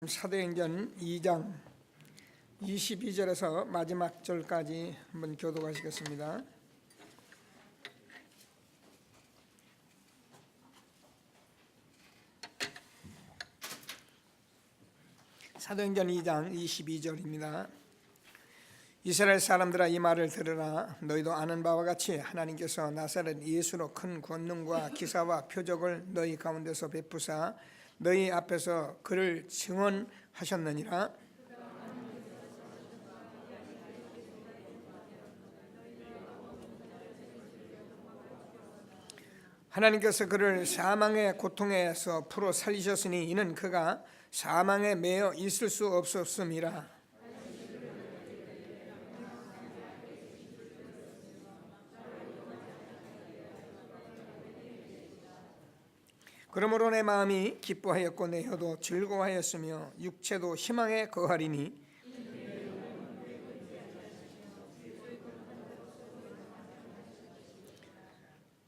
사도행전 2장 22절에서 마지막 절까지 한번 교독하시겠습니다. 사도행전 2장 22절입니다. 이스라엘 사람들아, 이 말을 들으라. 너희도 아는 바와 같이 하나님께서 나사렛 예수로 큰 권능과 기사와 표적을 너희 가운데서 베푸사 너희 앞에서 그를 증언하셨느니라. 하나님께서 그를 사망의 고통에서 풀어 살리셨으니 이는 그가 사망에 매여 있을 수 없었음이라. 그러므로 내 마음이 기뻐하였고 내 혀도 즐거워하였으며 육체도 희망에 거하리니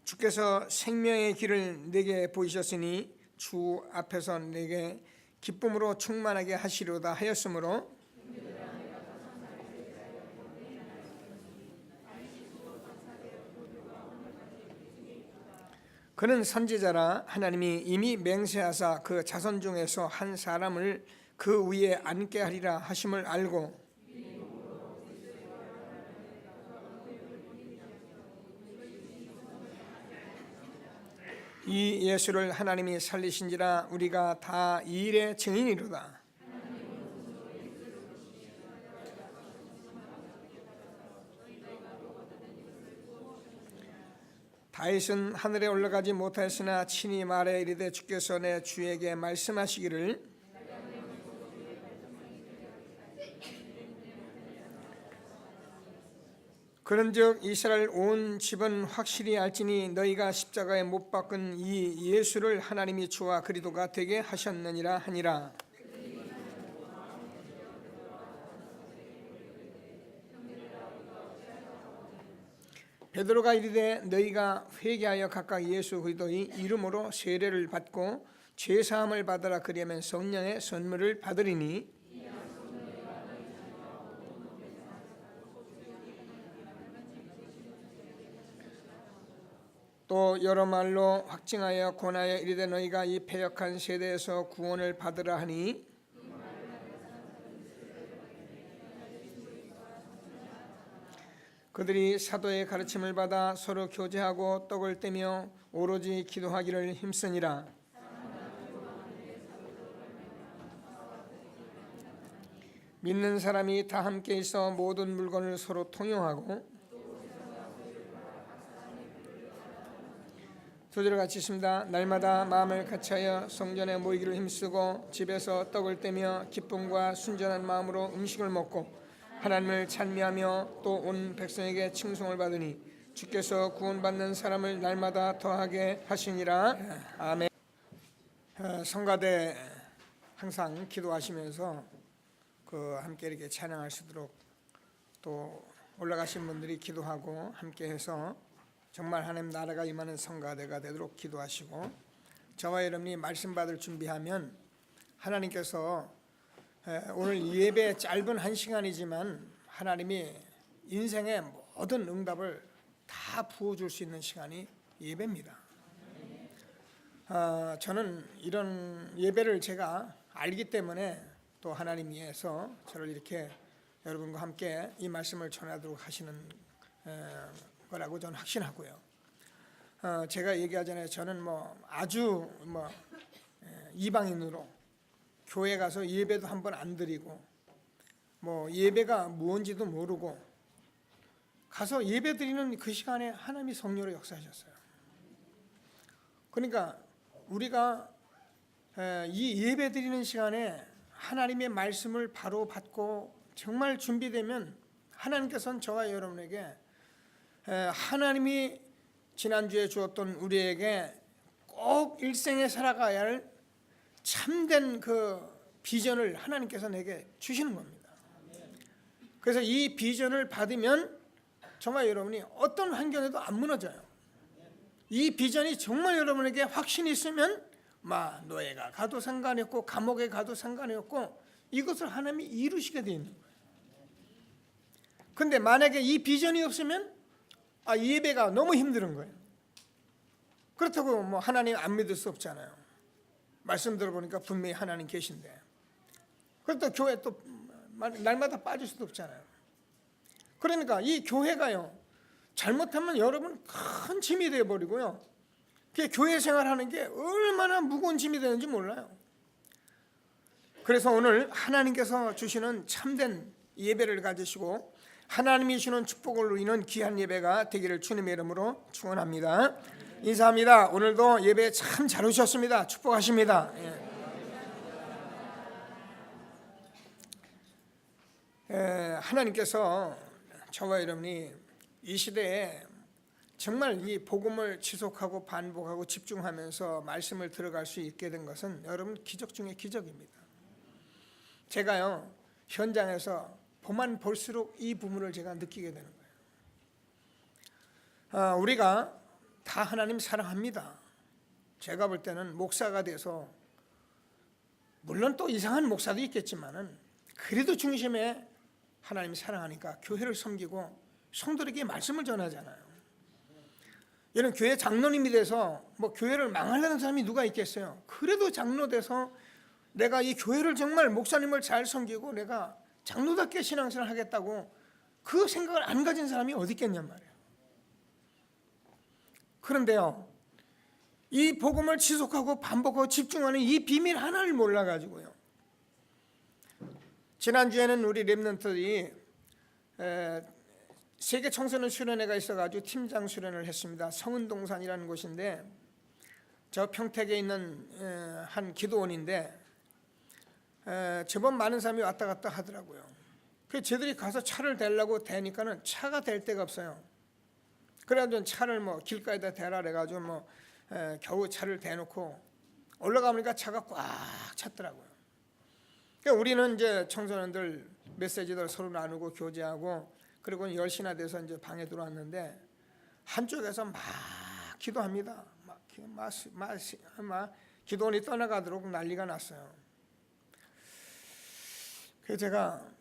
주께서 생명의 길을 내게 보이셨으니 주 앞에서 내게 기쁨으로 충만하게 하시려다 하였으므로 그는 선지자라. 하나님이 이미 맹세하사 그 자손 중에서 한 사람을 그 위에 앉게 하리라 하심을 알고 이 예수를 하나님이 살리신지라 우리가 다 이 일의 증인이로다. 다윗은 하늘에 올라가지 못하였으나 친히 말해 이르되 주께서 내 주에게 말씀하시기를 그런즉 이스라엘 온 집은 확실히 알지니 너희가 십자가에 못 박은 이 예수를 하나님이 주와 그리스도가 되게 하셨느니라 하니라. 베드로가 이르되 너희가 회개하여 각각 예수 그리스도의 이름으로 세례를 받고 죄 사함을 받으라. 그리하면 성령의 선물을 받으리니 또 여러 말로 확증하여 권하여 이르되 너희가 이 패역한 세대에서 구원을 받으라 하니 그들이 사도의 가르침을 받아 서로 교제하고 떡을 떼며 오로지 기도하기를 힘쓰니라. 믿는 사람이 다 함께 있어 모든 물건을 서로 통용하고 두 절 같이 있습니다. 날마다 마음을 같이하여 성전에 모이기를 힘쓰고 집에서 떡을 떼며 기쁨과 순전한 마음으로 음식을 먹고 하나님을 찬미하며 또 온 백성에게 칭송을 받으니 주께서 구원받는 사람을 날마다 더하게 하시니라. 아멘. 성가대 항상 기도하시면서 함께 이렇게 찬양할 수 있도록 또 올라가신 분들이 기도하고 함께해서 정말 하나님 나라가 임하는 성가대가 되도록 기도하시고 저와 여러분이 말씀 받을 준비하면 하나님께서 오늘 예배 짧은 한 시간이지만 하나님이 인생의 모든 응답을 다 부어줄 수 있는 시간이 예배입니다. 저는 이런 예배를 제가 알기 때문에 또 하나님 위해서 저를 이렇게 여러분과 함께 이 말씀을 전하도록 하시는 거라고 저는 확신하고요. 제가 얘기하잖아요. 저는 아주 이방인으로 교회 가서 예배도 한 번 안 드리고 예배가 무언지도 모르고 가서 예배 드리는 그 시간에 하나님이 성령으로 역사하셨어요. 그러니까 우리가 이 예배 드리는 시간에 하나님의 말씀을 바로 받고 정말 준비되면 하나님께서는 저와 여러분에게 하나님이 지난주에 주었던 우리에게 꼭 일생에 살아가야 할 참된 그 비전을 하나님께서 내게 주시는 겁니다. 그래서 이 비전을 받으면 정말 여러분이 어떤 환경에도 안 무너져요. 이 비전이 정말 여러분에게 확신이 있으면 노예가 가도 상관이 없고 감옥에 가도 상관이 없고 이것을 하나님이 이루시게 되어 있는 거예요. 근데 만약에 이 비전이 없으면 이 예배가 너무 힘든 거예요. 그렇다고 하나님 안 믿을 수 없잖아요. 말씀 들어보니까 분명히 하나님 계신데, 그렇다고 교회 또 날마다 빠질 수도 없잖아요. 그러니까 이 교회가요, 잘못하면 여러분 큰 짐이 되어버리고요, 교회 생활하는 게 얼마나 무거운 짐이 되는지 몰라요. 그래서 오늘 하나님께서 주시는 참된 예배를 가지시고 하나님이 주시는 축복을 누리는 귀한 예배가 되기를 주님의 이름으로 축원합니다. 인사합니다. 오늘도 예배 참 잘 오셨습니다. 축복하십니다. 하나님께서 저와 여러분이 이 시대에 정말 이 복음을 지속하고 반복하고 집중하면서 말씀을 들어갈 수 있게 된 것은 여러분 기적 중에 기적입니다. 제가요, 현장에서 보면 볼수록 이 부분을 제가 느끼게 되는 거예요. 우리가 다 하나님 사랑합니다. 제가 볼 때는 목사가 돼서, 물론 또 이상한 목사도 있겠지만은 그래도 중심에 하나님 사랑하니까 교회를 섬기고 성도들에게 말씀을 전하잖아요. 여러분, 교회 장로님이 돼서 교회를 망하려는 사람이 누가 있겠어요? 그래도 장로 돼서 내가 이 교회를 정말 목사님을 잘 섬기고 내가 장로답게 신앙생활을 하겠다고 그 생각을 안 가진 사람이 어디 있겠냔 말이에요. 그런데요, 이 복음을 지속하고 반복하고 집중하는 이 비밀 하나를 몰라가지고요, 지난주에는 우리 렘넌트들이 세계 청소년 수련회가 있어가지고 팀장 수련을 했습니다. 성은동산이라는 곳인데, 저 평택에 있는 한 기도원인데, 제법 많은 사람이 왔다 갔다 하더라고요. 그래서 저들이 가서 차를 대려고 대니까는 차가 댈 데가 없어요. 그래가지고 차를 길가에다 대라 그래가지고 겨우 차를 대놓고 올라가보니까 차가 꽉 찼더라고요. 그러니까 우리는 이제 청소년들 메시지들 서로 나누고 교제하고, 그리고 10시나 돼서 이제 방에 들어왔는데 한쪽에서 막 기도합니다. 막 기도원이 떠나가도록 난리가 났어요. 그래서 제가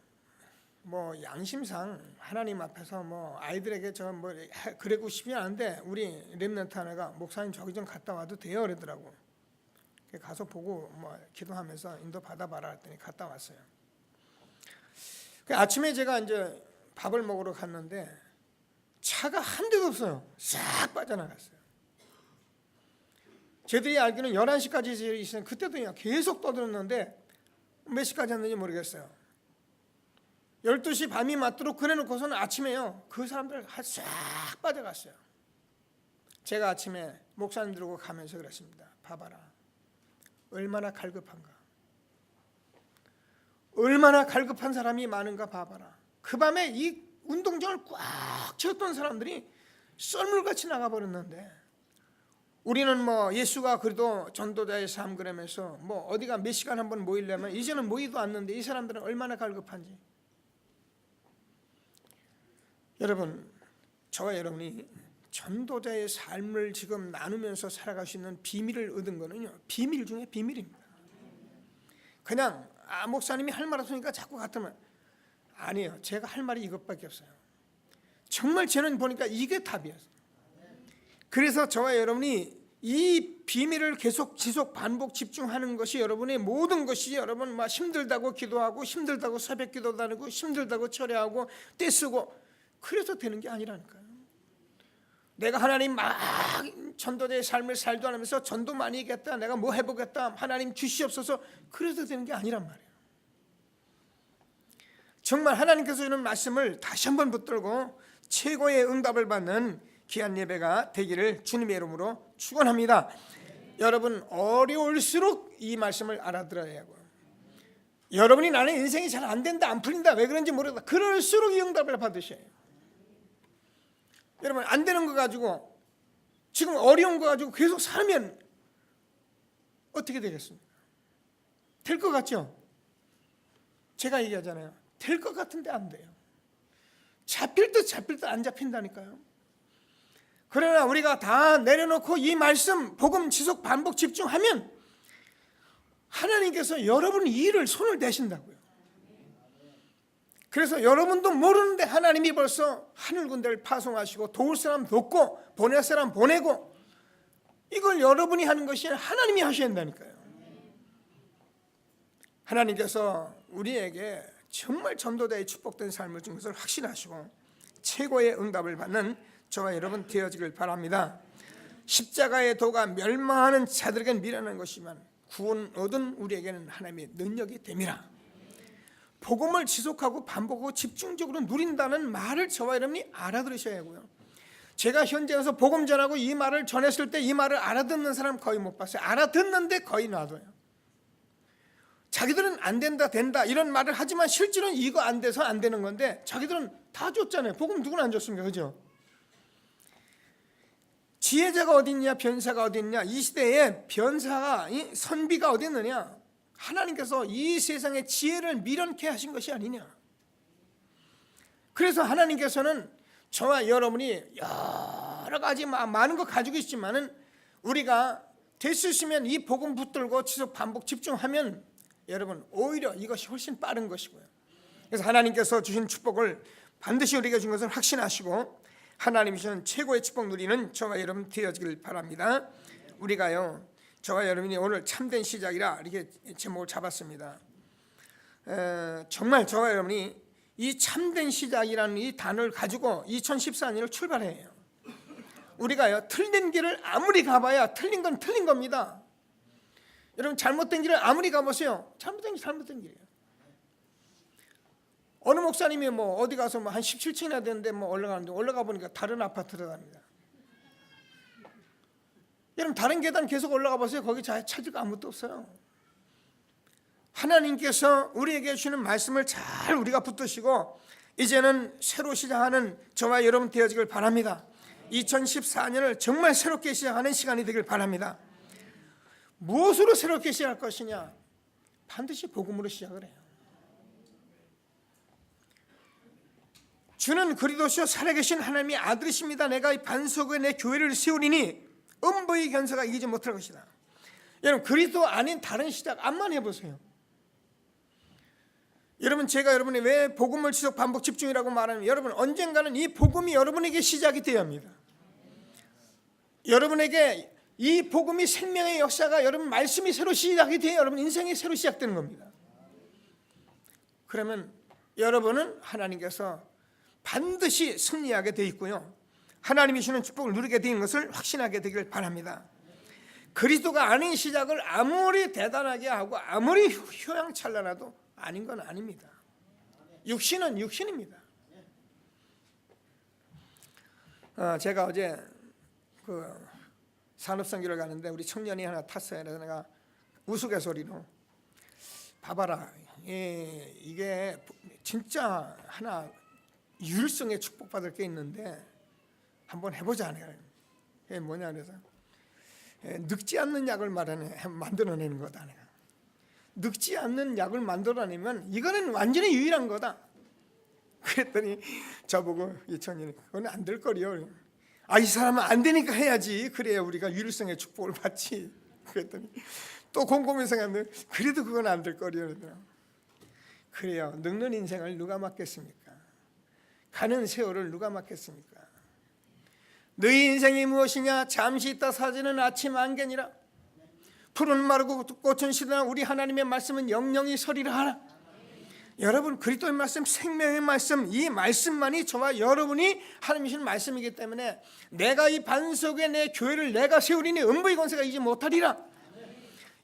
양심상 하나님 앞에서 아이들에게 저 그러고 싶지 않은데 우리 렘넌트 하나가 목사님 저기 좀 갔다 와도 돼요 그러더라고. 가서 보고 기도하면서 인도 받아봐라 했더니 갔다 왔어요. 아침에 제가 이제 밥을 먹으러 갔는데 차가 한 대도 없어요. 싹 빠져나갔어요. 쟤들이 알기는 11시까지 있었는데 그때도 계속 떠들었는데 몇 시까지 했는지 모르겠어요. 12시 밤이 맞도록 그래놓고서는 아침에요, 그 사람들 싹 빠져갔어요. 제가 아침에 목사님 들고 가면서 그랬습니다. 봐봐라, 얼마나 갈급한가, 얼마나 갈급한 사람이 많은가 봐봐라. 그 밤에 이 운동장을 꽉 채웠던 사람들이 썰물같이 나가버렸는데, 우리는 예수가 그래도 전도자의 삶 그러면서 어디가 몇 시간 한번 모이려면 이제는 모이도 않는데 이 사람들은 얼마나 갈급한지. 여러분, 저와 여러분이 전도자의 삶을 지금 나누면서 살아갈 수 있는 비밀을 얻은 거는요, 비밀 중에 비밀입니다. 그냥 목사님이 할 말 없으니까 자꾸 같으면 아니에요. 제가 할 말이 이것밖에 없어요. 정말 저는 보니까 이게 답이었어요. 그래서 저와 여러분이 이 비밀을 계속 지속 반복 집중하는 것이 여러분의 모든 것이, 여러분 힘들다고 기도하고 힘들다고 새벽 기도 다니고 힘들다고 철회하고 떼쓰고 그래서 되는 게 아니라니까요. 내가 하나님 막 전도자의 삶을 살도 하면서 전도 많이 하겠다, 내가 해보겠다, 하나님 주시옵소서, 그래서 되는 게 아니란 말이에요. 정말 하나님께서 주는 말씀을 다시 한번 붙들고 최고의 응답을 받는 귀한 예배가 되기를 주님의 이름으로 축원합니다. 여러분, 어려울수록 이 말씀을 알아들어야 하고요. 여러분이 나는 인생이 잘 안 된다, 안 풀린다, 왜 그런지 모르겠다, 그럴수록 이 응답을 받으셔야 해요. 여러분, 안 되는 거 가지고, 지금 어려운 거 가지고 계속 살면 어떻게 되겠습니까? 될 것 같죠? 제가 얘기하잖아요. 될 것 같은데 안 돼요. 잡힐 듯 안 잡힌다니까요. 그러나 우리가 다 내려놓고 이 말씀 복음 지속 반복 집중하면 하나님께서 여러분 일을 손을 대신다고요. 그래서 여러분도 모르는데 하나님이 벌써 하늘 군대를 파송하시고 도울 사람 돕고 보낼 사람 보내고, 이걸 여러분이 하는 것이 아니라 하나님이 하셔야 한다니까요. 하나님께서 우리에게 정말 전도자의 축복된 삶을 준 것을 확신하시고 최고의 응답을 받는 저와 여러분 되어지길 바랍니다. 십자가의 도가 멸망하는 자들에게는 미련한 것이지만 구원 얻은 우리에게는 하나님의 능력이 됨이라. 복음을 지속하고 반복하고 집중적으로 누린다는 말을 저와 여러분이 알아들으셔야 하고요. 제가 현장에서 복음 전하고 이 말을 전했을 때 이 말을 알아듣는 사람 거의 못 봤어요. 알아듣는데 거의 놔둬요. 자기들은 안 된다 된다 이런 말을 하지만 실제로는 이거 안 돼서 안 되는 건데 자기들은 다 줬잖아요. 복음 누구는 안 줬습니까? 그죠? 지혜자가 어디 있냐, 변사가 어디 있냐. 이 시대에 변사가, 선비가 어디 있느냐. 하나님께서 이 세상의 지혜를 미련케 하신 것이 아니냐. 그래서 하나님께서는 저와 여러분이 여러 가지 많은 거 가지고 있지만은 우리가 될 수 있으면 이 복음 붙들고 지속 반복 집중하면 여러분 오히려 이것이 훨씬 빠른 것이고요. 그래서 하나님께서 주신 축복을 반드시 우리에게 준 것을 확신하시고 하나님이 주신 최고의 축복 누리는 저와 여러분 되어지길 바랍니다. 우리가요, 저와 여러분이 오늘 참된 시작이라 이렇게 제목을 잡았습니다. 정말 저와 여러분이 이 참된 시작이라는 이 단어를 가지고 2014년을 출발해야 해요. 우리가요, 틀린 길을 아무리 가봐야 틀린 건 틀린 겁니다. 여러분 잘못된 길을 아무리 가보세요. 잘못된 길이에요. 어느 목사님이 어디 가서 한 17층이나 되는데 올라가는데 올라가 보니까 다른 아파트로 갑니다. 여러분 다른 계단 계속 올라가 보세요. 거기 찾을 거 아무것도 없어요. 하나님께서 우리에게 주시는 말씀을 잘 우리가 붙드시고 이제는 새로 시작하는 저와 여러분 되어지길 바랍니다. 2014년을 정말 새롭게 시작하는 시간이 되길 바랍니다. 무엇으로 새롭게 시작할 것이냐? 반드시 복음으로 시작을 해요. 주는 그리스도시요 살아계신 하나님의 아들이십니다. 내가 이 반석에 내 교회를 세우리니 음부의 견사가 이기지 못할 것이다. 여러분 그리스도 아닌 다른 시작 암만 해보세요. 여러분 제가 여러분이 왜 복음을 지속 반복 집중이라고 말하면 여러분 언젠가는 이 복음이 여러분에게 시작이 되어야 합니다. 여러분에게 이 복음이 생명의 역사가 여러분 말씀이 새로 시작이 돼야 여러분 인생이 새로 시작되는 겁니다. 그러면 여러분은 하나님께서 반드시 승리하게 되어 있고요, 하나님이 주는 축복을 누리게 된 것을 확신하게 되길 바랍니다. 그리스도가 아닌 시작을 아무리 대단하게 하고 아무리 효양찬란해도 아닌 건 아닙니다. 육신은 육신입니다. 제가 어제 산업선교를 가는데 우리 청년이 하나 탔어요. 그래서 내가 우스갯소리로 봐봐라, 이게 진짜 하나 유일성의 축복받을 게 있는데 한번 해보자. 그게 뭐냐 그래서 늙지 않는 약을 만들어내는 거다. 내가 늙지 않는 약을 만들어내면 이거는 완전히 유일한 거다. 그랬더니 저보고 이 청년이 그건 안 될 거리요. 이 사람은 안 되니까 해야지. 그래야 우리가 유일성의 축복을 받지. 그랬더니 또 곰곰이 생각하면 그래도 그건 안 될 거리요. 그래요. 늙는 인생을 누가 맡겠습니까? 가는 세월을 누가 맡겠습니까? 너희 인생이 무엇이냐? 잠시 있다 사지는 아침 안개니라. 푸른 마르고 꽃은 시드나 우리 하나님의 말씀은 영영이 서리라 하라. 여러분 그리스도의 말씀, 생명의 말씀, 이 말씀만이 저와 여러분이 하나님이 주신 말씀이기 때문에 내가 이 반석에 내 교회를 내가 세우리니 음부의 권세가 이기지 못하리라.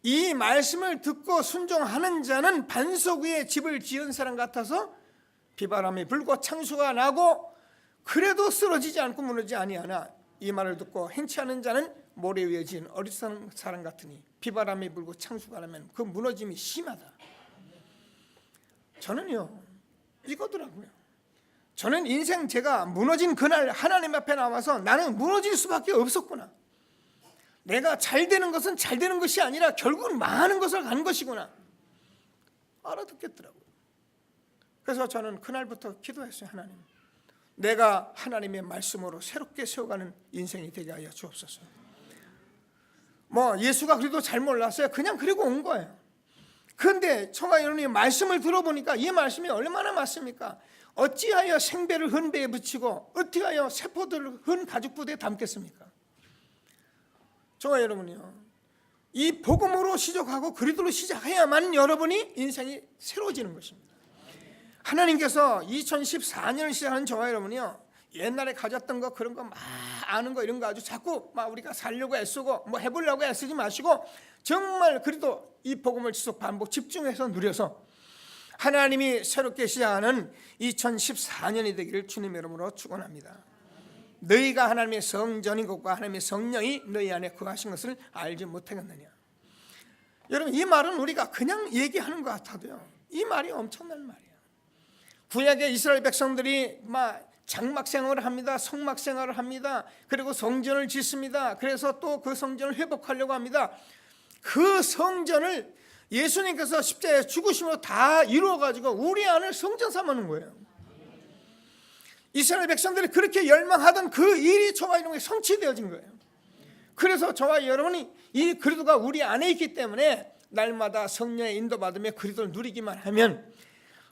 이 말씀을 듣고 순종하는 자는 반석 위에 집을 지은 사람 같아서 비바람이 불고 창수가 나고 그래도 쓰러지지 않고 무너지지 아니하나 이 말을 듣고 행치 않은 자는 모래 위에 지은 어리석은 사람 같으니 비바람이 불고 창수가 나면 그 무너짐이 심하다. 저는요 이거더라고요. 저는 인생 제가 무너진 그날 하나님 앞에 나와서 나는 무너질 수밖에 없었구나. 내가 잘 되는 것은 잘 되는 것이 아니라 결국은 망하는 것을 간 것이구나 알아듣겠더라고요. 그래서 저는 그날부터 기도했어요. 하나님, 내가 하나님의 말씀으로 새롭게 세워가는 인생이 되게 하여 주옵소서. 예수가 그래도 잘 몰랐어요. 그냥 그리고 온 거예요. 그런데 저와 여러분이 말씀을 들어보니까 이 말씀이 얼마나 맞습니까? 어찌하여 생배를 헌배에 붙이고 어찌하여 세포들을 헌 가죽부대에 담겠습니까? 저와 여러분이요, 이 복음으로 시작하고 그리스도로 시작해야만 여러분이 인생이 새로워지는 것입니다. 하나님께서 2014년을 시작하는 저와 여러분이요, 옛날에 가졌던 거 그런 거 막 아는 거 이런 거 아주 자꾸 막 우리가 살려고 애쓰고 뭐 해보려고 애쓰지 마시고 정말 그래도 이 복음을 지속 반복 집중해서 누려서 하나님이 새롭게 시작하는 2014년이 되기를 주님의 이름으로 축원합니다. 너희가 하나님의 성전인 것과 하나님의 성령이 너희 안에 거하신 것을 알지 못하겠느냐. 여러분, 이 말은 우리가 그냥 얘기하는 것 같아도요, 이 말이 엄청난 말이에요. 구약의 이스라엘 백성들이 막 장막 생활을 합니다. 성막 생활을 합니다. 그리고 성전을 짓습니다. 그래서 또 그 성전을 회복하려고 합니다. 그 성전을 예수님께서 십자가에 죽으심으로 다 이루어가지고 우리 안을 성전 삼아놓은 거예요. 이스라엘 백성들이 그렇게 열망하던 그 일이 저와 여러분에게 성취되어진 거예요. 그래서 저와 여러분이 이 그리스도가 우리 안에 있기 때문에 날마다 성령의 인도받으며 그리스도를 누리기만 하면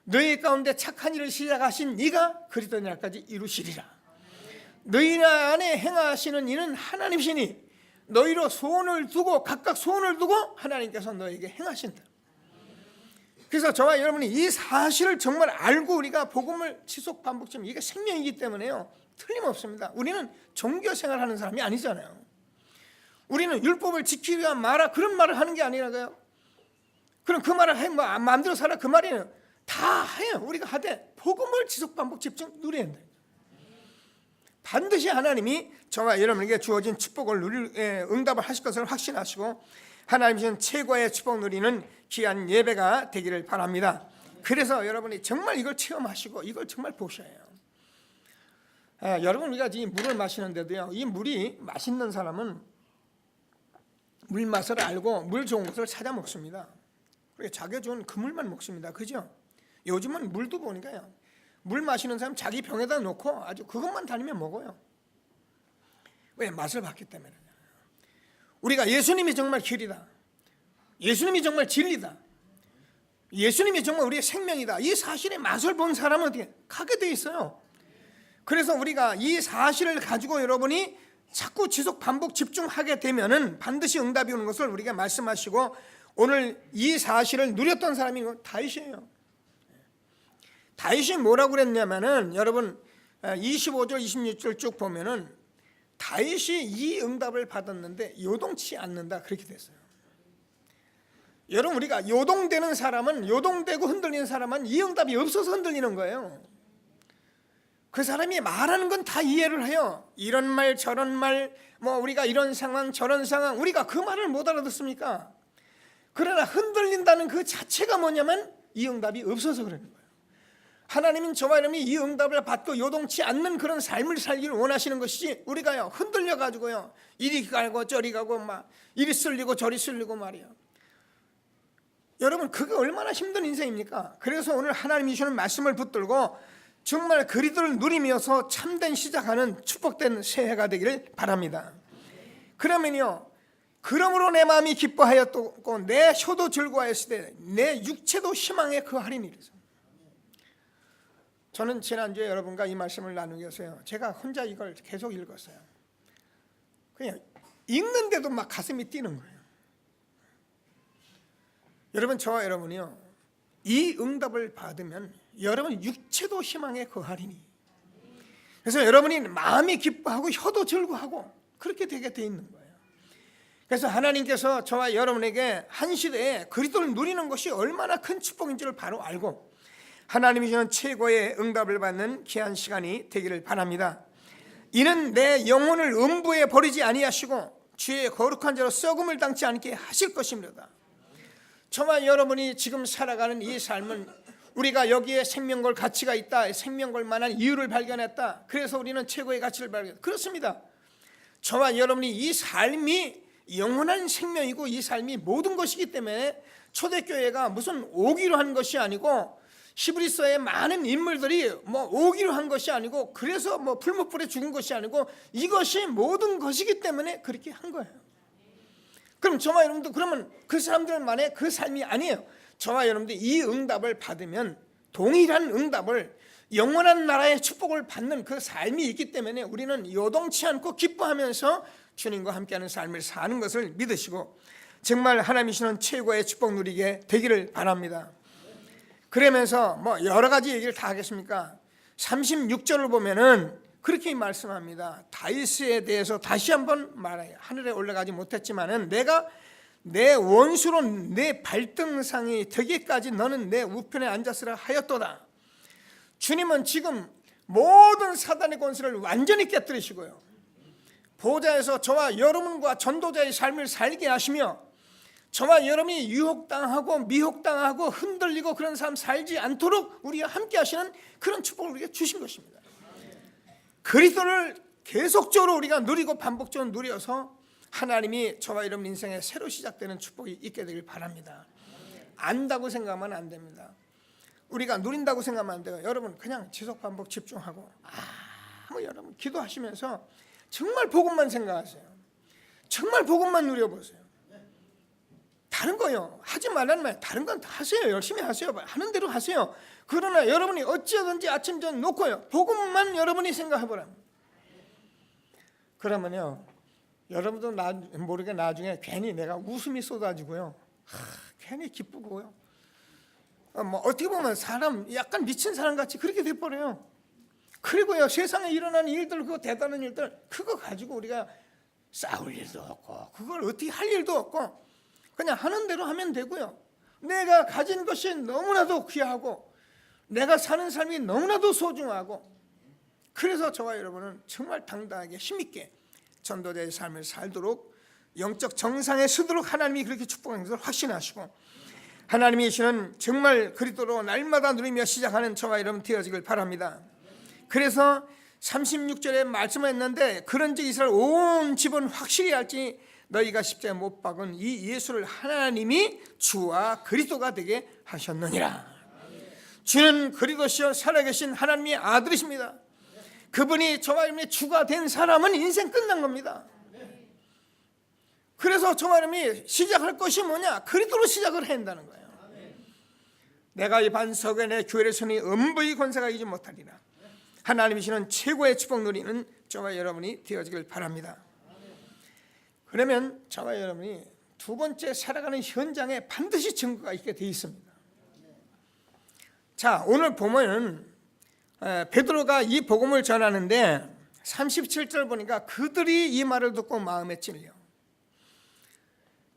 너희 가운데 착한 일을 시작하신 이가 그리스도 날까지 이루시리라. 너희 안에 행하시는 이는 하나님이시니 너희로 소원을 두고 각각 소원을 두고 하나님께서 너에게 행하신다. 그래서 저와 여러분이 이 사실을 정말 알고 우리가 복음을 지속 반복하면 이게 생명이기 때문에요, 틀림없습니다. 우리는 종교 생활하는 사람이 아니잖아요. 우리는 율법을 지키기 위한 말아 그런 말을 하는 게 아니라고요. 그럼 그 말을 해, 뭐 마음대로 살아 그 말이에요. 다 해요. 우리가 하되 복음을 지속 반복 집중 누려야 된다. 반드시 하나님이 저와 여러분에게 주어진 축복을 응답을 하실 것을 확신하시고 하나님 주신 최고의 축복 누리는 귀한 예배가 되기를 바랍니다. 그래서 여러분이 정말 이걸 체험하시고 이걸 정말 보셔야 해요. 여러분, 우리가 이 물을 마시는데도요, 이 물이 맛있는 사람은 물 맛을 알고 물 좋은 것을 찾아 먹습니다. 그리고 자기가 좋은 그 물만 먹습니다. 그죠? 요즘은 물도 보니까요, 물 마시는 사람 자기 병에다 놓고 아주 그것만 다니면 먹어요. 왜? 맛을 봤기 때문에. 우리가 예수님이 정말 길이다, 예수님이 정말 진리다, 예수님이 정말 우리의 생명이다, 이 사실의 맛을 본 사람은 어떻게 가게 돼 있어요. 그래서 우리가 이 사실을 가지고 여러분이 자꾸 지속 반복 집중하게 되면은 반드시 응답이 오는 것을 우리가 말씀하시고, 오늘 이 사실을 누렸던 사람이 다윗이에요. 다윗이 뭐라고 그랬냐면은 여러분 25절 26절 쭉 보면은 다윗이 이 응답을 받았는데 요동치 않는다 그렇게 됐어요. 여러분, 우리가 요동되는 사람은, 요동되고 흔들리는 사람은 이 응답이 없어서 흔들리는 거예요. 그 사람이 말하는 건 다 이해를 해요. 이런 말 저런 말, 뭐 우리가 이런 상황 저런 상황, 우리가 그 말을 못 알아듣습니까? 그러나 흔들린다는 그 자체가 뭐냐면 이 응답이 없어서 그러는 거예요. 하나님은 저와 여러분이 이 응답을 받고 요동치 않는 그런 삶을 살기를 원하시는 것이지, 우리가요 흔들려 가지고요 이리 가고 저리 가고 막 이리 쓸리고 저리 쓸리고 말이에요. 여러분, 그게 얼마나 힘든 인생입니까? 그래서 오늘 하나님이 주시는 말씀을 붙들고 정말 그리스도를 누리면서 참된 시작하는 축복된 새해가 되기를 바랍니다. 그러면요, 그러므로 내 마음이 기뻐하였고 내 혀도 즐거워하였으되 내 육체도 희망에 거하리니. 저는 지난주에 여러분과 이 말씀을 나누기 위해서요, 제가 혼자 이걸 계속 읽었어요. 그냥 읽는데도 막 가슴이 뛰는 거예요. 여러분, 저와 여러분이요, 이 응답을 받으면 여러분 육체도 희망에 거하리니. 그래서 여러분이 마음이 기뻐하고 혀도 즐거워하고 그렇게 되게 돼 있는 거예요. 그래서 하나님께서 저와 여러분에게 한 시대에 그리스도를 누리는 것이 얼마나 큰 축복인지를 바로 알고 하나님이 주는 최고의 응답을 받는 귀한 시간이 되기를 바랍니다. 이는 내 영혼을 음부에 버리지 아니하시고 주의 거룩한 자로 썩음을 당치 않게 하실 것입니다. 저와 여러분이 지금 살아가는 이 삶은 우리가 여기에 생명걸 가치가 있다, 생명걸 만한 이유를 발견했다, 그래서 우리는 최고의 가치를 발견했다, 그렇습니다. 저와 여러분이 이 삶이 영원한 생명이고 이 삶이 모든 것이기 때문에 초대교회가 무슨 오기로 한 것이 아니고, 히브리서의 많은 인물들이 뭐 오기로 한 것이 아니고, 그래서 뭐 풀무불에 죽은 것이 아니고, 이것이 모든 것이기 때문에 그렇게 한 거예요. 그럼 저와 여러분도 그러면 그 사람들만의 그 삶이 아니에요. 저와 여러분들이 이 응답을 받으면 동일한 응답을 영원한 나라의 축복을 받는 그 삶이 있기 때문에 우리는 요동치 않고 기뻐하면서 주님과 함께하는 삶을 사는 것을 믿으시고 정말 하나님이 주시는 최고의 축복 누리게 되기를 바랍니다. 그러면서 여러 가지 얘기를 다 하겠습니까? 36절을 보면은 그렇게 말씀합니다. 다윗에 대해서 다시 한번 말해요. 하늘에 올라가지 못했지만은 내가 내 원수로 내 발등상이 되기까지 너는 내 우편에 앉았으라 하였도다. 주님은 지금 모든 사단의 권세를 완전히 깨뜨리시고요, 보좌에서 저와 여러분과 전도자의 삶을 살게 하시며 저와 여러분이 유혹당하고 미혹당하고 흔들리고 그런 삶 살지 않도록 우리와 함께 하시는 그런 축복을 우리에게 주신 것입니다. 그리스도를 계속적으로 우리가 누리고 반복적으로 누려서 하나님이 저와 여러분 인생에 새로 시작되는 축복이 있게 되길 바랍니다. 안다고 생각하면 안 됩니다. 우리가 누린다고 생각하면 안 돼요. 여러분 그냥 지속 반복 집중하고 여러분 기도하시면서 정말 복음만 생각하세요. 정말 복음만 누려보세요. 다른 거요 하지 말라는 말, 다른 건 다 하세요. 열심히 하세요. 하는 대로 하세요. 그러나 여러분이 어찌하든지 아침 전 놓고요, 복음만 여러분이 생각해보라. 그러면요 여러분도 모르게 나중에 괜히 내가 웃음이 쏟아지고요, 괜히 기쁘고요, 어떻게 보면 사람 약간 미친 사람 같이 그렇게 돼버려요. 그리고요 세상에 일어나는 일들, 그 대단한 일들 그거 가지고 우리가 싸울 일도 없고 그걸 어떻게 할 일도 없고 그냥 하는 대로 하면 되고요, 내가 가진 것이 너무나도 귀하고 내가 사는 삶이 너무나도 소중하고, 그래서 저와 여러분은 정말 당당하게 힘있게 전도자의 삶을 살도록 영적 정상에 서도록 하나님이 그렇게 축복하는 것을 확신하시고 하나님이 주시는 정말 그리스도로 날마다 누리며 시작하는 저와 여러분 되어지길 바랍니다. 그래서 36절에 말씀을 했는데 그런즉 이스라엘 온 집은 확실히 알지 너희가 십자가에 못 박은 이 예수를 하나님이 주와 그리스도가 되게 하셨느니라. 주는 그리스도시여 살아계신 하나님의 아들이십니다. 그분이 저와 여러분의 주가 된 사람은 인생 끝난 겁니다. 그래서 저와 여러분이 시작할 것이 뭐냐? 그리스도로 시작을 해야 한다는 거예요. 내가 이 반석에 내 교회를 서니 음부의 권세가 이기지 못하리라. 하나님이 주시는 최고의 축복 누리는 저와 여러분이 되어지길 바랍니다. 그러면 저와 여러분이 두 번째 살아가는 현장에 반드시 증거가 있게 되어 있습니다. 자, 오늘 보면은 베드로가 이 복음을 전하는데 37절 보니까 그들이 이 말을 듣고 마음에 찔려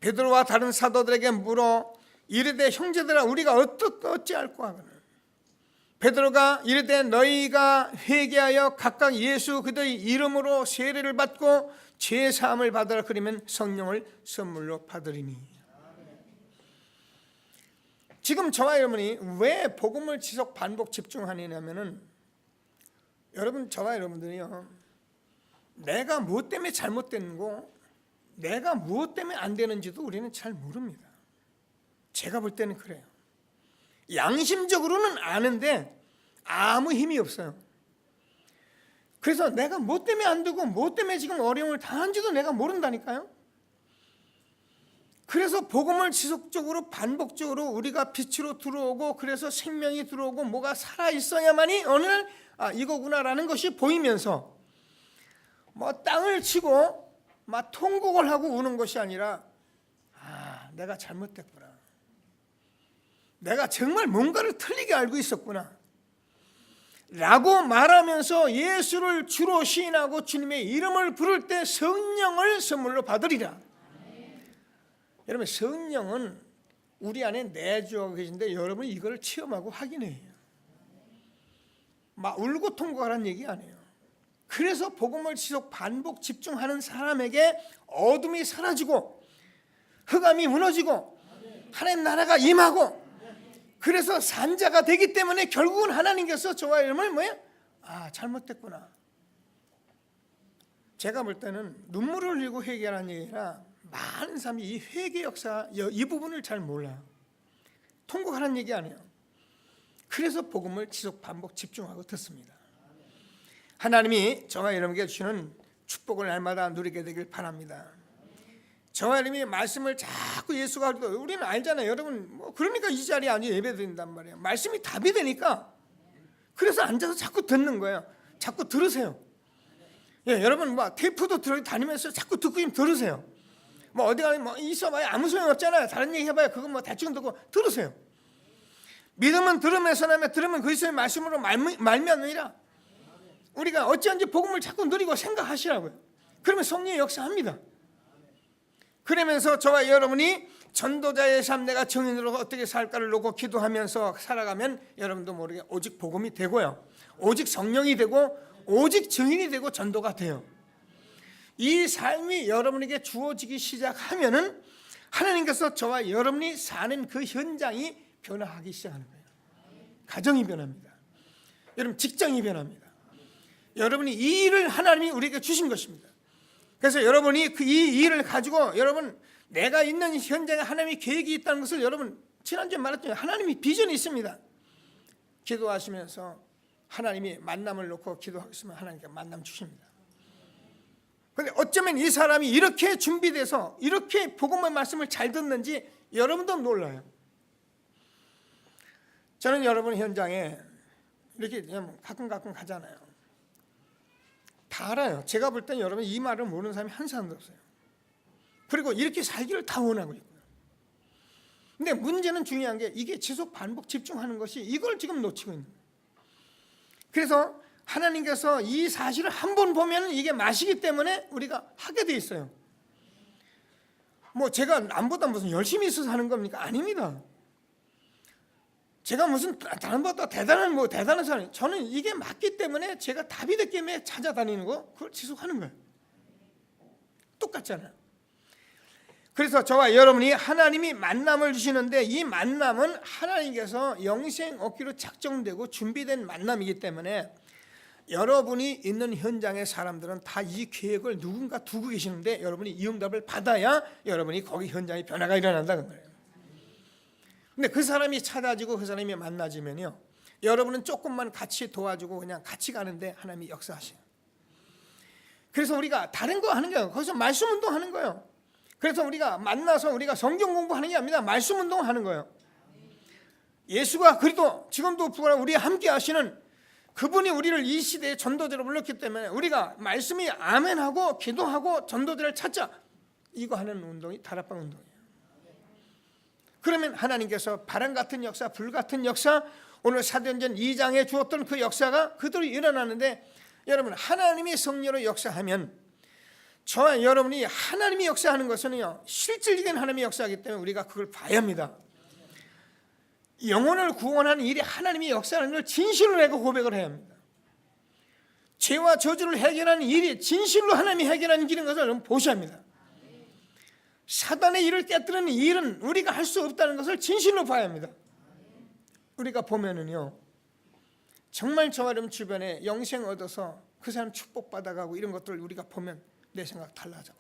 베드로와 다른 사도들에게 물어 이르되 형제들아 우리가 어찌할꼬 하거늘. 베드로가 이르되 너희가 회개하여 각각 예수 그들의 이름으로 세례를 받고 죄 사함을 받으라. 그러면 성령을 선물로 받으리니. 지금 저와 여러분이 왜 복음을 지속 반복 집중하느냐면은 여러분 저와 여러분들이요 내가 무엇 때문에 잘못된 거 내가 무엇 때문에 안 되는지도 우리는 잘 모릅니다. 제가 볼 때는 그래요. 양심적으로는 아는데 아무 힘이 없어요. 그래서 내가 뭐 때문에 안 되고 뭐 때문에 지금 어려움을 당한지도 내가 모른다니까요. 그래서 복음을 지속적으로 반복적으로 우리가 빛으로 들어오고 그래서 생명이 들어오고 뭐가 살아있어야만이 어느 날 이거구나라는 것이 보이면서 땅을 치고 막 통곡을 하고 우는 것이 아니라 내가 잘못됐구나, 내가 정말 뭔가를 틀리게 알고 있었구나 라고 말하면서 예수를 주로 시인하고 주님의 이름을 부를 때 성령을 선물로 받으리라. 여러분 성령은 우리 안에 내주하고 계신데 여러분 이걸 체험하고 확인해요. 막 울고 통곡하라는 얘기 아니에요. 그래서 복음을 지속 반복 집중하는 사람에게 어둠이 사라지고 흑암이 무너지고 하나님 나라가 임하고 그래서 산자가 되기 때문에 결국은 하나님께서 저와 여러분을 잘못됐구나. 제가 볼 때는 눈물을 흘리고 회개하는 얘기 아니라 많은 사람이 이 회개 역사 이 부분을 잘 몰라요. 통곡하라는 얘기 아니에요. 그래서 복음을 지속 반복 집중하고 듣습니다. 하나님이 저와 여러분에게 주시는 축복을 날마다 누리게 되길 바랍니다. 저와 여러분이 말씀을 자꾸 예수가 그래도 우리는 알잖아요. 여러분 뭐 그러니까 이 자리에 앉아 예배드린단 말이에요. 말씀이 답이 되니까. 그래서 앉아서 자꾸 듣는 거예요. 자꾸 들으세요. 예, 여러분 뭐 테이프도 다니면서 자꾸 듣고 좀 들으세요. 뭐 어디 가면 뭐 있어봐야 아무 소용 없잖아요. 다른 얘기 해봐야 그거 뭐 대충 듣고 들으세요. 믿음은 들으면서 나면 들으면 그리스도의 말씀으로 말미암으리라. 우리가 어찌한지 복음을 자꾸 누리고 생각하시라고요. 그러면 성령의 역사합니다. 그러면서 저와 여러분이 전도자의 삶, 내가 증인으로 어떻게 살까를 놓고 기도하면서 살아가면 여러분도 모르게 오직 복음이 되고요, 오직 성령이 되고 오직 증인이 되고 전도가 돼요. 이 삶이 여러분에게 주어지기 시작하면은 하나님께서 저와 여러분이 사는 그 현장이 변화하기 시작하는 거예요. 가정이 변합니다. 여러분 직장이 변합니다. 여러분이 이 일을 하나님이 우리에게 주신 것입니다. 그래서 여러분이 이 일을 가지고 여러분 내가 있는 현장에 하나님이 계획이 있다는 것을 여러분 지난주에 말했더니 하나님이 비전이 있습니다. 기도하시면서 하나님이 만남을 놓고 기도하시면 하나님께 만남 주십니다. 그런데 어쩌면 이 사람이 이렇게 준비돼서 이렇게 복음의 말씀을 잘 듣는지 여러분도 놀라요. 저는 여러분 현장에 이렇게 가끔 가잖아요. 다 알아요. 제가 볼 땐 여러분 이 말을 모르는 사람이 한 사람도 없어요. 그리고 이렇게 살기를 다 원하고 있고요. 근데 문제는 중요한 게 이게 지속 반복 집중하는 것이 이걸 지금 놓치고 있는 거예요. 그래서 하나님께서 이 사실을 한 번 보면 이게 맛이기 때문에 우리가 하게 돼 있어요. 뭐 제가 남보다 무슨 열심히 있어서 하는 겁니까? 아닙니다. 제가 무슨 다른 것보다 대단한 사람, 저는 이게 맞기 때문에 제가 답이 됐기 때문에 찾아다니는 거, 그걸 지속하는 거예요. 똑같잖아요. 그래서 저와 여러분이 하나님이 만남을 주시는데 이 만남은 하나님께서 영생 얻기로 작정되고 준비된 만남이기 때문에 여러분이 있는 현장의 사람들은 다 이 계획을 누군가 두고 계시는데 여러분이 이 응답을 받아야 여러분이 거기 현장에 변화가 일어난다는 거예요. 근데 그 사람이 찾아지고 그 사람이 만나지면요, 여러분은 조금만 같이 도와주고 그냥 같이 가는데 하나님이 역사하셔요. 그래서 우리가 다른 거 하는 거예요. 거기서 말씀 운동하는 거예요. 그래서 우리가 만나서 우리가 성경 공부하는 게 아닙니다. 말씀 운동하는 거예요. 예수가 그리도 지금도 우리 함께 하시는 그분이 우리를 이 시대에 전도자로 불렀기 때문에 우리가 말씀이 아멘하고 기도하고 전도자를 찾자, 이거 하는 운동이 다락방 운동이에요. 그러면 하나님께서 바람 같은 역사, 불 같은 역사, 오늘 사도행전 2장에 주었던 그 역사가 그대로 일어나는데, 여러분 하나님이 성령으로 역사하면 저와 여러분이 하나님이 역사하는 것은요, 실질적인 하나님이 역사하기 때문에 우리가 그걸 봐야 합니다. 영혼을 구원하는 일이 하나님이 역사하는 걸 진실로 내가 고백을 해야 합니다. 죄와 저주를 해결하는 일이 진실로 하나님이 해결하는 길인 것을 여러분 보셔야 합니다. 사단의 일을 깨뜨리는 일은 우리가 할 수 없다는 것을 진실로 봐야 합니다. 우리가 보면은요, 정말 저와 여러분 주변에 영생 얻어서 그 사람 축복받아가고 이런 것들을 우리가 보면 내 생각 달라져.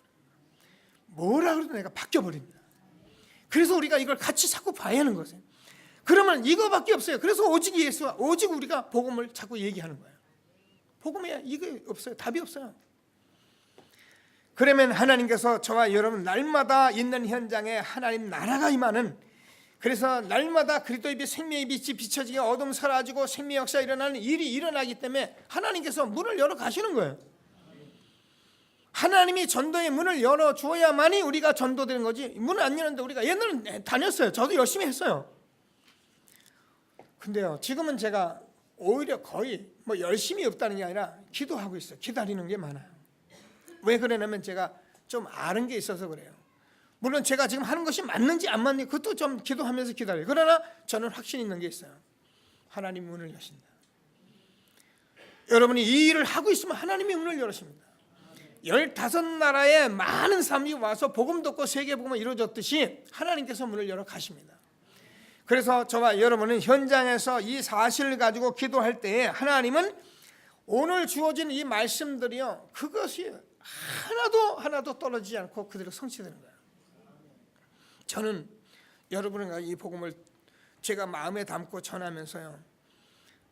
뭐라 그래도 내가 바뀌어버립니다. 그래서 우리가 이걸 같이 자꾸 봐야 하는 거예요. 그러면 이거밖에 없어요. 그래서 오직 예수와 오직 우리가 복음을 자꾸 얘기하는 거예요. 복음에 이게 없어요. 답이 없어요. 그러면 하나님께서 저와 여러분 날마다 있는 현장에 하나님 나라가 임하는, 그래서 날마다 그리스도의 빛, 생명의 빛이 비춰지게 어둠 사라지고 생명의 역사 일어나는 일이 일어나기 때문에 하나님께서 문을 열어 가시는 거예요. 하나님이 전도의 문을 열어 주어야만이 우리가 전도되는 거지, 문을 안 여는데 우리가 옛날엔 다녔어요. 저도 열심히 했어요. 근데요, 지금은 제가 오히려 거의 뭐 열심히 없다는 게 아니라 기도하고 있어요. 기다리는 게 많아요. 왜 그러냐면 제가 좀 아는 게 있어서 그래요. 물론 제가 지금 하는 것이 맞는지 안 맞는지 그것도 좀 기도하면서 기다려요. 그러나 저는 확신 있는 게 있어요. 하나님 문을 여신다. 여러분이 이 일을 하고 있으면 하나님이 문을 열으십니다. 15나라에 많은 사람이 와서 복음 듣고 세계 복음이 이루어졌듯이 하나님께서 문을 열어 가십니다. 그래서 저와 여러분은 현장에서 이 사실을 가지고 기도할 때에 하나님은 오늘 주어진 이 말씀들이요, 그것이 하나도 떨어지지 않고 그대로 성취되는 거예요. 저는 여러분과 이 복음을 제가 마음에 담고 전하면서요,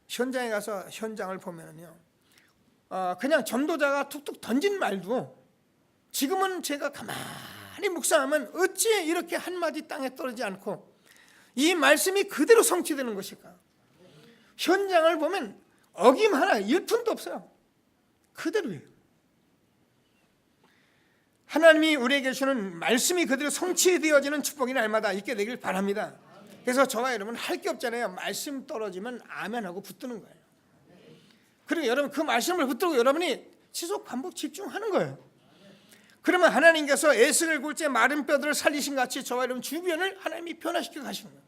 현장에 가서 현장을 보면요, 그냥 전도자가 툭툭 던진 말도 지금은 제가 가만히 많이 묵상하면 어찌 이렇게 한마디 땅에 떨어지지 않고 이 말씀이 그대로 성취되는 것일까? 현장을 보면 어김 하나 1푼도 없어요. 그대로예요. 하나님이 우리에게 주는 말씀이 그대로 성취되어지는 축복이 날마다 있게 되길 바랍니다. 그래서 저와 여러분 할 게 없잖아요. 말씀 떨어지면 아멘하고 붙드는 거예요. 그리고 여러분 그 말씀을 붙들고 여러분이 지속 반복 집중하는 거예요. 그러면 하나님께서 에스겔 굴째 마른 뼈들을 살리신 같이 저와 여러분 주변을 하나님이 변화시켜 가시는 거예요.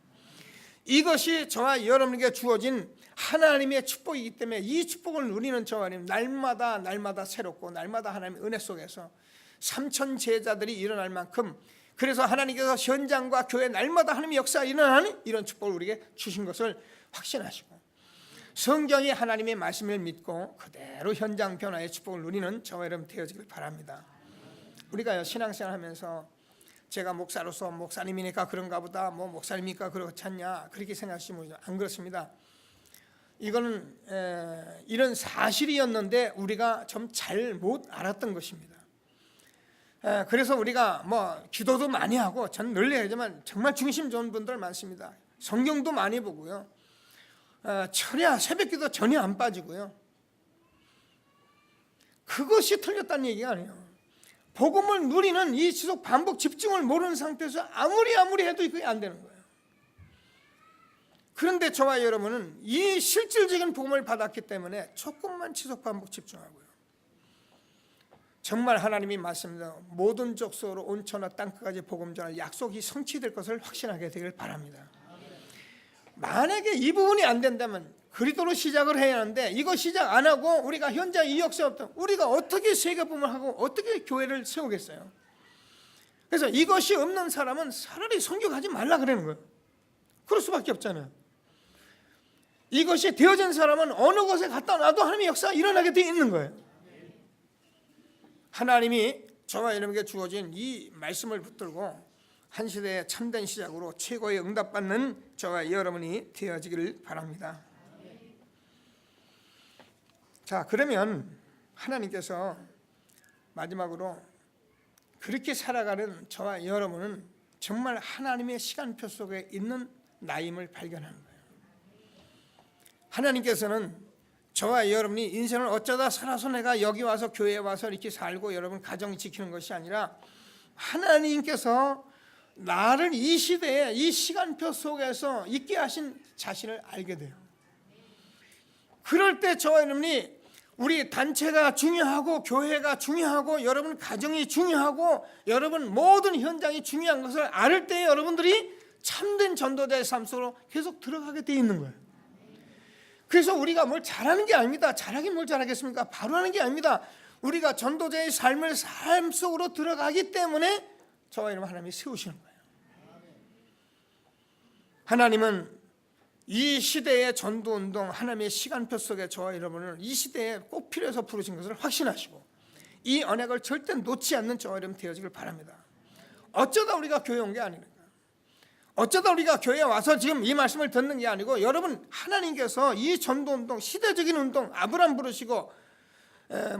이것이 저와 여러분에게 주어진 하나님의 축복이기 때문에 이 축복을 누리는 저와 여러분 날마다 새롭고 날마다 하나님의 은혜 속에서 3천 제자들이 일어날 만큼, 그래서 하나님께서 현장과 교회 날마다 하나님의 역사가 일어나는 이런 축복을 우리에게 주신 것을 확신하시고 성경이 하나님의 말씀을 믿고 그대로 현장 변화의 축복을 누리는 저와 여러분 되어지길 바랍니다. 우리가 신앙생활 하면서 제가 목사로서 목사님이니까 그런가 보다, 뭐 목사님이니까 그렇지 않냐 그렇게 생각하시면 안 그렇습니다. 이거는 이런 사실이었는데 우리가 좀 잘 못 알았던 것입니다. 그래서 우리가 뭐 기도도 많이 하고, 저는 늘 얘기하지만 정말 중심 좋은 분들 많습니다. 성경도 많이 보고요, 철야 새벽기도 전혀 안 빠지고요. 그것이 틀렸다는 얘기가 아니에요. 복음을 누리는 이 지속 반복 집중을 모르는 상태에서 아무리 해도 그게 안 되는 거예요. 그런데 저와 여러분은 이 실질적인 복음을 받았기 때문에 조금만 지속 반복 집중하고요, 정말 하나님이 말씀대로 모든 족속으로 온 천하 땅끝까지 복음 전할 약속이 성취될 것을 확신하게 되길 바랍니다. 만약에 이 부분이 안 된다면 그리스도로 시작을 해야 하는데 이거 시작 안 하고 우리가 현장 이 역사 없다, 우리가 어떻게 세계복음을 하고 어떻게 교회를 세우겠어요? 그래서 이것이 없는 사람은 차라리 선교하지 말라 그러는 거예요. 그럴 수밖에 없잖아요. 이것이 되어진 사람은 어느 곳에 갖다 놔도 하나님의 역사가 일어나게 되어 있는 거예요. 하나님이 저와 여러분에게 주어진 이 말씀을 붙들고 한 시대의 참된 시작으로 최고의 응답받는 저와 여러분이 되어지기를 바랍니다. 자, 그러면 하나님께서 마지막으로 그렇게 살아가는 저와 여러분은 정말 하나님의 시간표 속에 있는 나임을 발견하는 거예요. 하나님께서는 저와 여러분이 인생을 어쩌다 살아서 내가 여기 와서 교회에 와서 이렇게 살고 여러분 가정 지키는 것이 아니라 하나님께서 나를 이 시대에 이 시간표 속에서 있게 하신 자신을 알게 돼요. 그럴 때 저와 여러분이 우리 단체가 중요하고 교회가 중요하고 여러분 가정이 중요하고 여러분 모든 현장이 중요한 것을 알 때 여러분들이 참된 전도자의 삶 속으로 계속 들어가게 돼 있는 거예요. 그래서 우리가 뭘 잘하는 게 아닙니다. 잘하긴 뭘 잘하겠습니까? 바로 하는 게 아닙니다. 우리가 전도자의 삶 속으로 들어가기 때문에 저와 여러분 하나님이 세우시는 거예요. 하나님은 이 시대의 전도운동, 하나님의 시간표 속에 저와 여러분을 이 시대에 꼭 필요해서 부르신 것을 확신하시고 이 언약을 절대 놓지 않는 저와 여러분 되어지길 바랍니다. 어쩌다 우리가 교회 온 게 아닙니다. 어쩌다 우리가 교회에 와서 지금 이 말씀을 듣는 게 아니고 여러분 하나님께서 이 전도운동, 시대적인 운동, 아브람 부르시고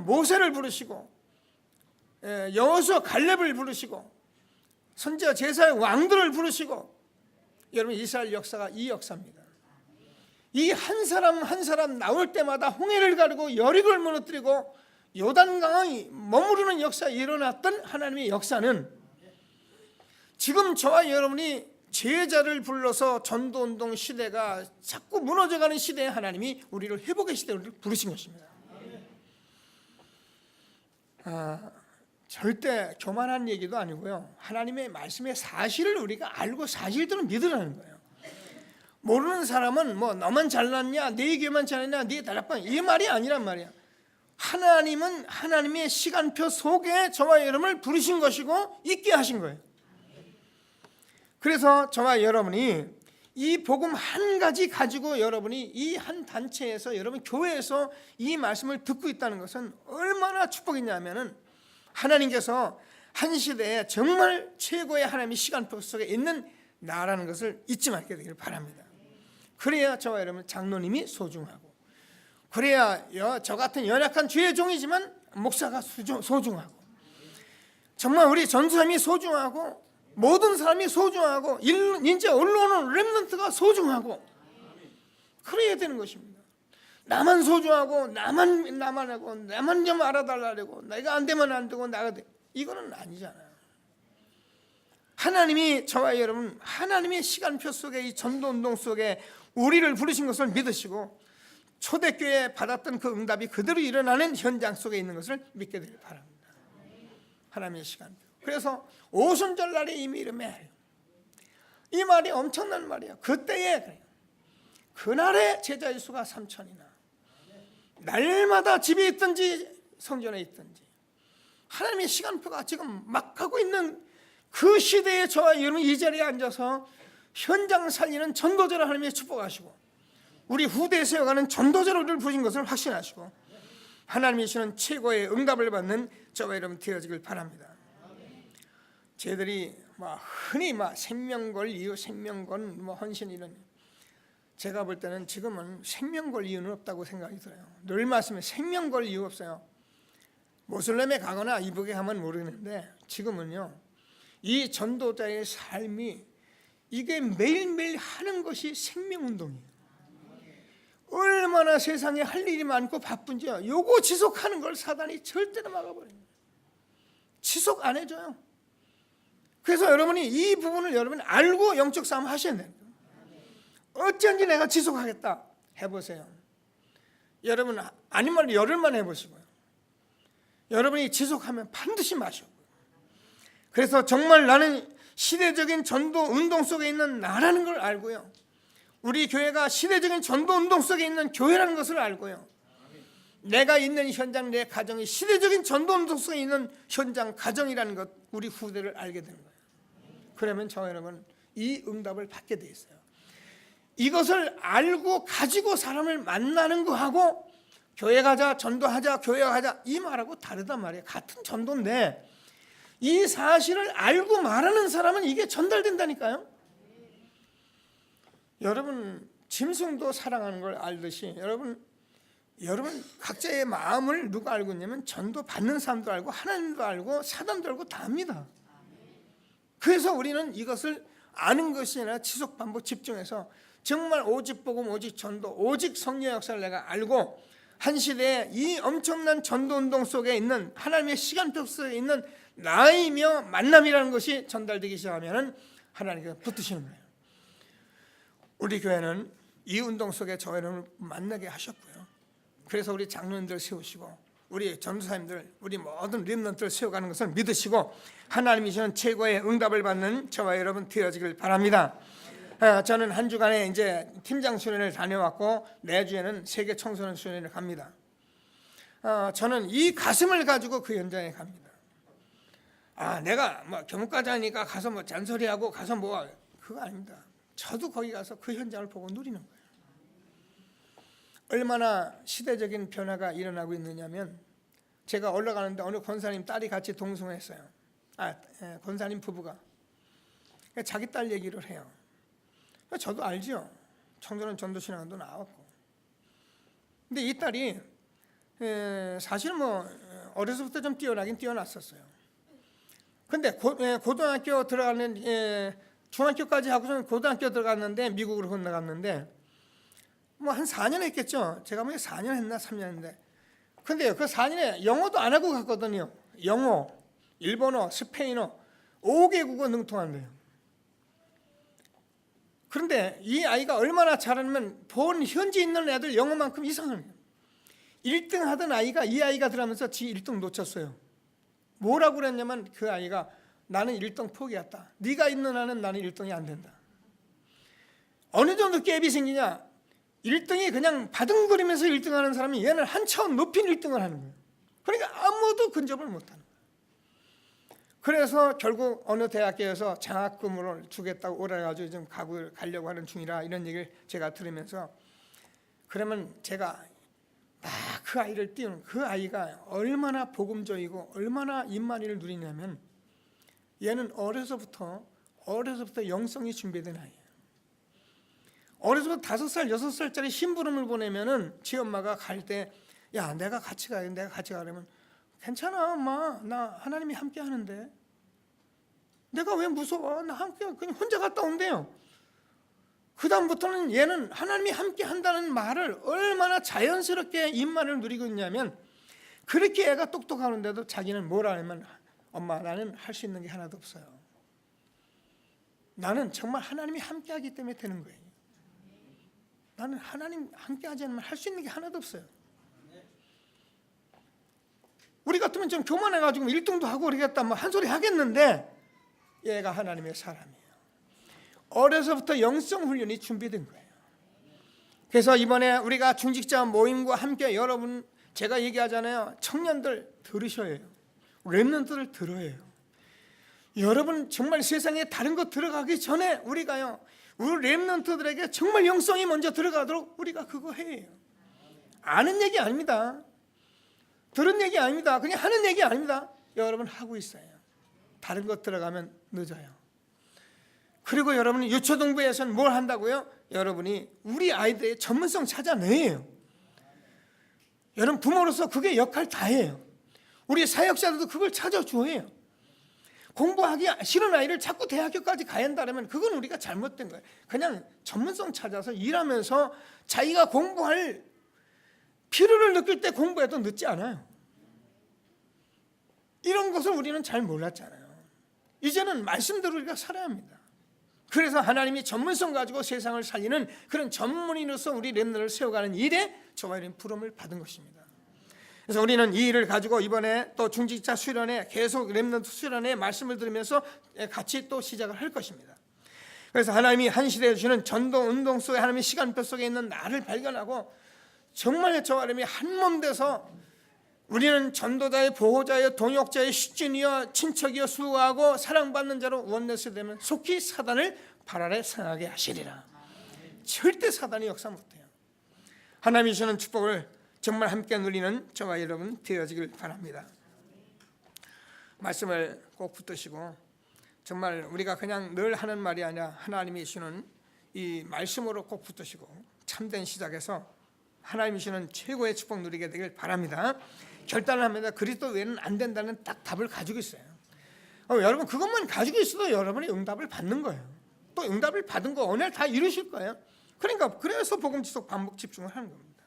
모세를 부르시고 여호수아 갈렙을 부르시고 선지자 제사의 왕들을 부르시고 여러분 이스라엘 역사가 이 역사입니다. 이 한 사람 한 사람 나올 때마다 홍해를 가르고 여리고를 무너뜨리고 요단강이 머무르는 역사가 일어났던 하나님의 역사는 지금 저와 여러분이 제자를 불러서 전도운동 시대가 자꾸 무너져가는 시대에 하나님이 우리를 회복의 시대로 부르신 것입니다. 절대 교만한 얘기도 아니고요, 하나님의 말씀의 사실을 우리가 알고 사실대로 믿으라는 거예요. 모르는 사람은 뭐 너만 잘났냐, 내 얘기만 잘했냐, 네 달라빵, 이 말이 아니란 말이야. 하나님은 하나님의 시간표 속에 저와 여러분을 부르신 것이고 있게 하신 거예요. 그래서 저와 여러분이 이 복음 한 가지 가지고 여러분이 이 한 단체에서 여러분 교회에서 이 말씀을 듣고 있다는 것은 얼마나 축복이냐면은 하나님께서 한 시대에 정말 최고의 하나님의 시간표 속에 있는 나라는 것을 잊지 말게 되기를 바랍니다. 그래야 저와 여러분 장로님이 소중하고, 그래야 저 같은 연약한 주의 종이지만 목사가 소중하고, 정말 우리 전사님이 소중하고 모든 사람이 소중하고 이제 올라오는 렘넌트가 소중하고 그래야 되는 것입니다. 나만 소중하고 나만 하고 나만 좀 알아달라고 내가 안 되면 안 되고 나가 돼. 이거는 아니잖아요. 하나님이 저와 여러분 하나님의 시간표 속에 이 전도운동 속에 우리를 부르신 것을 믿으시고 초대교회에 받았던 그 응답이 그대로 일어나는 현장 속에 있는 것을 믿게 되길 바랍니다. 하나님의 시간표. 그래서 오순절날에 이미 이르매 이 말이 엄청난 말이에요. 그때에 그날의 제자의 수가 3,000이나 날마다 집에 있든지 성전에 있든지 하나님의 시간표가 지금 막 가고 있는 그 시대에 저와 여러분 이 자리에 앉아서 현장 살리는 전도자를 하나님이 축복하시고 우리 후대에 세워가는 전도자를 우리를 부르신 것을 확신하시고 하나님이 주시는 최고의 응답을 받는 저와 여러분 되어지길 바랍니다. 저희들이 흔히 생명걸 이유, 생명건 헌신 이런 제가 볼 때는 지금은 생명걸 이유는 없다고 생각이 들어요. 늘 말씀해 생명걸 이유 없어요. 모슬렘에 가거나 이북에 가면 모르겠는데 지금은요 이 전도자의 삶이 이게 매일매일 하는 것이 생명운동이에요. 얼마나 세상에 할 일이 많고 바쁜지요. 요거 지속하는 걸 사단이 절대로 막아버립니다. 지속 안 해줘요. 그래서 여러분이 이 부분을 여러분이 알고 영적 싸움 하셔야 됩니다. 어쩐지 내가 지속하겠다 해보세요. 여러분 아니면 열흘만 해보시고요. 여러분이 지속하면 반드시 마셔요. 그래서 정말 나는 시대적인 전도 운동 속에 있는 나라는 걸 알고요. 우리 교회가 시대적인 전도 운동 속에 있는 교회라는 것을 알고요. 내가 있는 현장, 내 가정이 시대적인 전도 운동 속에 있는 현장, 가정이라는 것 우리 후대를 알게 되는 거예요. 그러면 저 여러분 이 응답을 받게 돼 있어요. 이것을 알고 가지고 사람을 만나는 거하고 교회 가자, 전도하자, 교회 가자 이 말하고 다르단 말이에요. 같은 전도인데 이 사실을 알고 말하는 사람은 이게 전달된다니까요. 여러분 짐승도 사랑하는 걸 알듯이 여러분 각자의 마음을 누가 알고 있냐면 전도 받는 사람도 알고 하나님도 알고 사단도 알고 다 압니다. 그래서 우리는 이것을 아는 것이 아니라 지속 반복 집중해서 정말 오직 복음, 오직 전도, 오직 성령 역사를 내가 알고 한 시대에 이 엄청난 전도운동 속에 있는 하나님의 시간표 속에 있는 나이며 만남이라는 것이 전달되기 시작하면 하나님께서 붙드시는 거예요. 우리 교회는 이 운동 속에 저희를 만나게 하셨고요. 그래서 우리 장로님들 세우시고 우리 전도사님들, 우리 모든 렘넌트를 세워가는 것을 믿으시고 하나님이 주는 최고의 응답을 받는 저와 여러분 되어지길 바랍니다. 저는 한 주간에 이제 팀장 수련회를 다녀왔고 내주에는 세계 청소년 수련회를 갑니다. 저는 이 가슴을 가지고 그 현장에 갑니다. 내가 교목까지 하니까 가서 잔소리하고 가서 그거 아닙니다. 저도 거기 가서 그 현장을 보고 누리는 거예요. 얼마나 시대적인 변화가 일어나고 있느냐면 제가 올라가는데 어느 권사님 딸이 같이 동성했어요. 권사님 부부가 자기 딸 얘기를 해요. 저도 알죠. 청소년 전도신학원도 나왔고. 근데 이 딸이 사실 어려서부터 좀 뛰어나긴 뛰어났었어요. 근데 고등학교 들어가는 중학교까지 하고서는 고등학교 들어갔는데 미국으로 건너갔는데 한 4년 했겠죠. 제가 4년 했나 3년 했는데 근데 그 4년에 영어도 안 하고 갔거든요. 영어, 일본어, 스페인어 5개국어 능통한대요. 그런데 이 아이가 얼마나 잘하면 본 현지 있는 애들 영어만큼 이상해요. 1등 하던 아이가 이 아이가 들어가면서 지 1등 놓쳤어요. 뭐라고 그랬냐면 그 아이가 나는 1등 포기했다. 네가 있는 한은 나는 1등이 안 된다. 어느 정도 갭이 생기냐. 1등이 그냥 바둥거리면서 1등하는 사람이 얘는 한 차원 높인 1등을 하는 거예요. 그러니까 아무도 근접을 못하는 거예요. 그래서 결국 어느 대학교에서 장학금을 주겠다고 오래가지고 지금 가려고 하는 중이라 이런 얘기를 제가 들으면서 그러면 제가 그 아이를 띄우는 그 아이가 얼마나 복음적이고 얼마나 입만리를 누리냐면 얘는 어려서부터 영성이 준비된 아이예요. 어려서부터 5살, 6살짜리 심부름을 보내면은 지 엄마가 갈 때 야 내가 같이 가 그러면 괜찮아 엄마, 나 하나님이 함께 하는데 내가 왜 무서워? 나 함께 그냥 혼자 갔다 온대요. 그 다음부터는 얘는 하나님이 함께 한다는 말을 얼마나 자연스럽게 입만을 누리고 있냐면, 그렇게 애가 똑똑하는데도 자기는 뭐라 하냐면, 엄마 나는 할 수 있는 게 하나도 없어요. 나는 정말 하나님이 함께 하기 때문에 되는 거예요. 나는 하나님 함께 하지 않으면 할 수 있는 게 하나도 없어요. 우리 같으면 좀 교만해가지고 1등도 하고 그러겠다 뭐 한 소리 하겠는데, 얘가 하나님의 사람이에요. 어려서부터 영성 훈련이 준비된 거예요. 그래서 이번에 우리가 중직자 모임과 함께, 여러분 제가 얘기하잖아요. 청년들 들으셔야 해요. 렘넌트들 들어야 해요. 여러분 정말 세상에 다른 거 들어가기 전에 우리가요, 우리 렘넌트들에게 정말 영성이 먼저 들어가도록 우리가 그거 해요. 아는 얘기 아닙니다. 들은 얘기 아닙니다. 그냥 하는 얘기 아닙니다. 여러분 하고 있어요. 다른 것 들어가면 늦어요. 그리고 여러분이 유초등부에서는 뭘 한다고요? 여러분이 우리 아이들의 전문성 찾아내요. 여러분 부모로서 그게 역할 다해요. 우리 사역자들도 그걸 찾아줘요. 공부하기 싫은 아이를 자꾸 대학교까지 가야 한다면 그건 우리가 잘못된 거예요. 그냥 전문성 찾아서 일하면서 자기가 공부할 필요를 느낄 때 공부해도 늦지 않아요. 이런 것을 우리는 잘 몰랐잖아요. 이제는 말씀대로 우리가 살아야 합니다. 그래서 하나님이 전문성 가지고 세상을 살리는 그런 전문인으로서 우리 렘넌트를 세워가는 일에 저와 이런 부름을 받은 것입니다. 그래서 우리는 이 일을 가지고 이번에 또 중직자 수련회, 계속 렘넌트 수련회 말씀을 들으면서 같이 또 시작을 할 것입니다. 그래서 하나님이 한 시대에 주시는 전도 운동 속에, 하나님의 시간표 속에 있는 나를 발견하고 정말 저와 여러분이 한몸 돼서 우리는 전도자의 보호자여 동역자의 식진이여 친척이여 수고하고 사랑받는 자로 원내스 되면 속히 사단을 발 아래 상하게 하시리라. 절대 사단이 역사 못해요. 하나님이 주시는 축복을 정말 함께 누리는 저와 여러분 되어지길 바랍니다. 말씀을 꼭 붙드시고, 정말 우리가 그냥 늘 하는 말이 아니라 하나님이 주시는 이 말씀으로 꼭 붙드시고 참된 시작에서 하나님이 주시는 최고의 축복 누리게 되길 바랍니다. 결단을 합니다. 그리스도 외에는 안 된다는 딱 답을 가지고 있어요. 여러분 그것만 가지고 있어도 여러분이 응답을 받는 거예요. 또 응답을 받은 거 오늘 다 이루실 거예요. 그러니까 그래서 복음 지속 반복 집중을 하는 겁니다.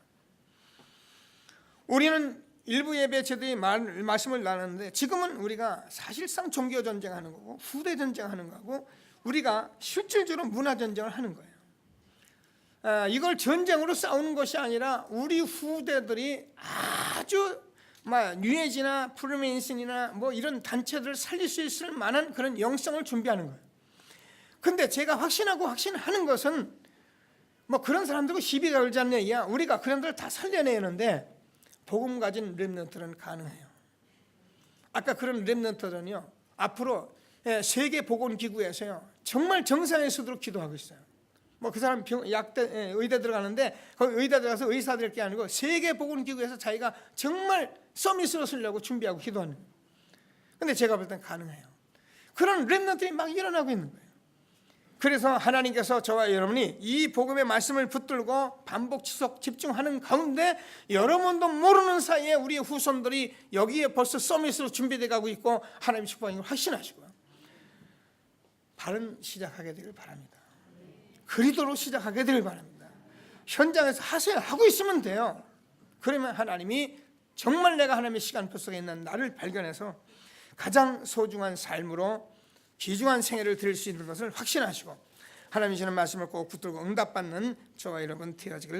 우리는 일부 예배 제도의 말씀을 나눴는데, 지금은 우리가 사실상 종교 전쟁하는 거고 후대 전쟁하는 거고 우리가 실질적으로 문화 전쟁을 하는 거예요. 이걸 전쟁으로 싸우는 것이 아니라 우리 후대들이 아주 뉴에이지나 프리메이슨이나 뭐 이런 단체들을 살릴 수 있을 만한 그런 영성을 준비하는 거예요. 근데 제가 확신하는 것은 뭐 그런 사람들과 시비 걸자는 얘기야. 우리가 그런 사람들을 다 살려내는데 복음 가진 렘넌트는 가능해요. 아까 그런 렘넌트들은요, 앞으로 세계 보건기구에서요 정말 정상에 서도록 기도하고 있어요. 뭐 그 사람 의대 들어가는데 거기 의대 들어가서 의사 될 게 아니고 세계 보건기구에서 자기가 정말 서밋으로 쓰려고 준비하고 기도하는 거예요. 근데 제가 볼 땐 가능해요. 그런 렘넌트들이 막 일어나고 있는 거예요. 그래서 하나님께서 저와 여러분이 이 복음의 말씀을 붙들고 반복 지속 집중하는 가운데 여러분도 모르는 사이에 우리 후손들이 여기에 벌써 서밋으로 준비되어 가고 있고 하나님의 축복인 걸 확신하시고요. 바른 시작하게 되길 바랍니다. 그리도로 시작하게 되길 바랍니다. 현장에서 하세요. 하고 있으면 돼요. 그러면 하나님이 정말 내가 하나님의 시간표 속에 있는 나를 발견해서 가장 소중한 삶으로 귀중한 생애를 드릴 수 있는 것을 확신하시고 하나님이 주시는 말씀을 꼭 붙들고 응답받는 저와 여러분 되어지기를